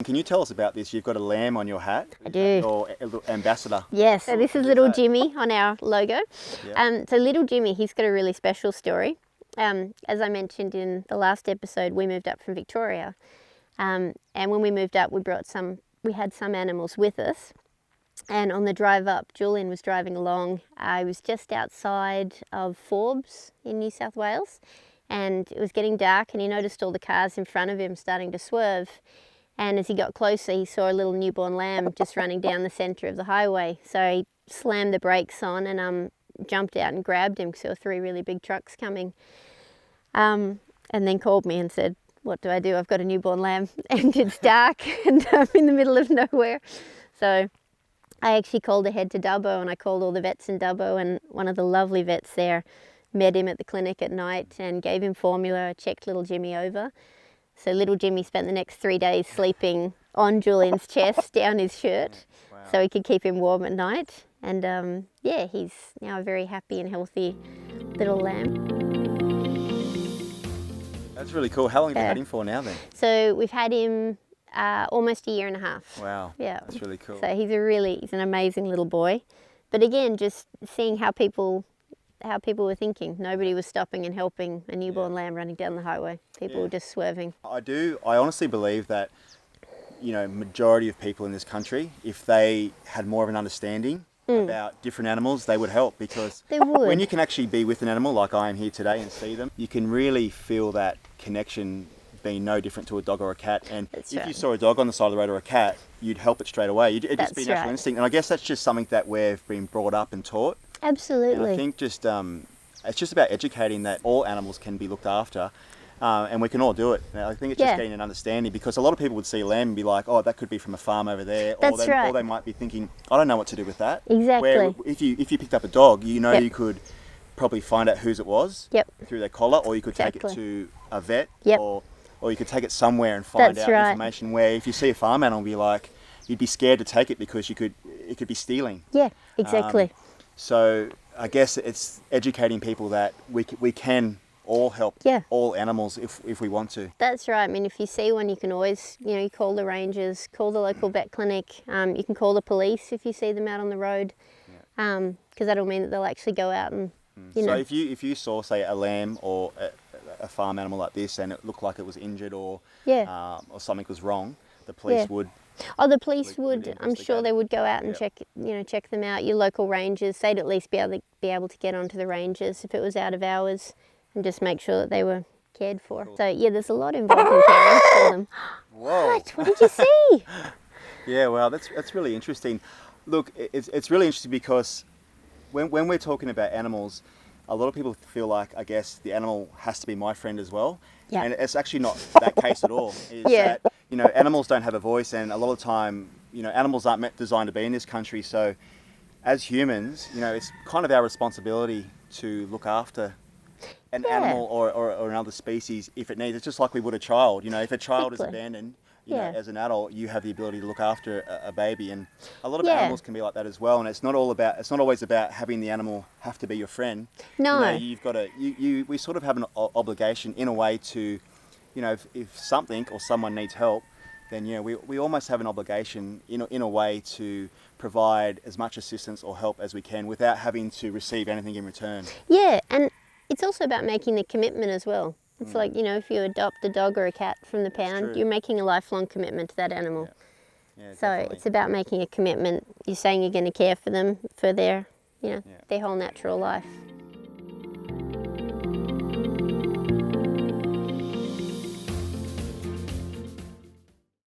Can you tell us about this? You've got a lamb on your hat. I do. Your ambassador. Yes, so this is little Jimmy on our logo. Yeah. So little Jimmy, he's got a really special story. As I mentioned in the last episode, we moved up from Victoria. And when we moved up, we had some animals with us. And on the drive up, Julian was driving along. I was just outside of Forbes in New South Wales, and it was getting dark, and he noticed all the cars in front of him starting to swerve. And as he got closer, he saw a little newborn lamb just running down the centre of the highway. So he slammed the brakes on and jumped out and grabbed him because there were 3 really big trucks coming. And then called me and said, "What do I do? I've got a newborn lamb and it's dark and I'm in the middle of nowhere." So I actually called ahead to Dubbo, and I called all the vets in Dubbo, and one of the lovely vets there met him at the clinic at night and gave him formula, checked little Jimmy over. So little Jimmy spent the next 3 days sleeping on Julian's chest, down his shirt, so he could keep him warm at night. And yeah, he's now a very happy and healthy little lamb. That's really cool. How long have you had him for now then? So we've had him almost a year and a half. Wow. Yeah. That's really cool. So he's an amazing little boy. But again, just seeing how people were thinking. Nobody was stopping and helping a newborn lamb running down the highway. People were just swerving. I honestly believe that, majority of people in this country, if they had more of an understanding about different animals, they would help, because when you can actually be with an animal like I am here today and see them, you can really feel that connection being no different to a dog or a cat. And if you saw a dog on the side of the road or a cat, you'd help it straight away. It'd just be natural instinct. And I guess that's just something that we've been brought up and taught. Absolutely. And I think it's just about educating that all animals can be looked after, and we can all do it. And I think it's just getting an understanding, because a lot of people would see a lamb and be like, "Oh, that could be from a farm over there," or they might be thinking, "I don't know what to do with that." Exactly. Where if you picked up a dog, you could probably find out whose it was through their collar, or you could take it to a vet, or you could take it somewhere and find out information. Where if you see a farm animal, be like, you'd be scared to take it because it could be stealing. Yeah, exactly. So I guess it's educating people that we can all help all animals if we want to. That's right. I mean, if you see one, you can always, you call the rangers, call the local vet clinic. You can call the police if you see them out on the road, because that'll mean that they'll actually go out and, So if you saw, say, a lamb or a farm animal like this, and it looked like it was injured or something was wrong, the police would. Oh, the police would. I'm sure they would go out and check them out. Your local rangers, they'd at least be able to get onto the rangers if it was out of hours, and just make sure that they were cared for. Cool. So yeah, there's a lot involved in caring for them. Whoa! What did you see? Yeah, well, that's really interesting. Look, it's really interesting because when we're talking about animals, a lot of people feel like, I guess, the animal has to be my friend as well. Yeah. And it's actually not that case at all. That, animals don't have a voice, and a lot of the time, animals aren't designed to be in this country. So as humans, it's kind of our responsibility to look after an animal or another species if it needs. It's just like we would a child. If a child is abandoned, as an adult, you have the ability to look after a baby, and a lot of animals can be like that as well. And it's not always about having the animal have to be your friend. No, you've got to. We sort of have an obligation in a way to, if something or someone needs help, then we almost have an obligation in a way to provide as much assistance or help as we can without having to receive anything in return. Yeah, and it's also about making the commitment as well. It's like, if you adopt a dog or a cat from the pound, you're making a lifelong commitment to that animal. Yeah, so it's about making a commitment. You're saying you're going to care for them for their, their whole natural life.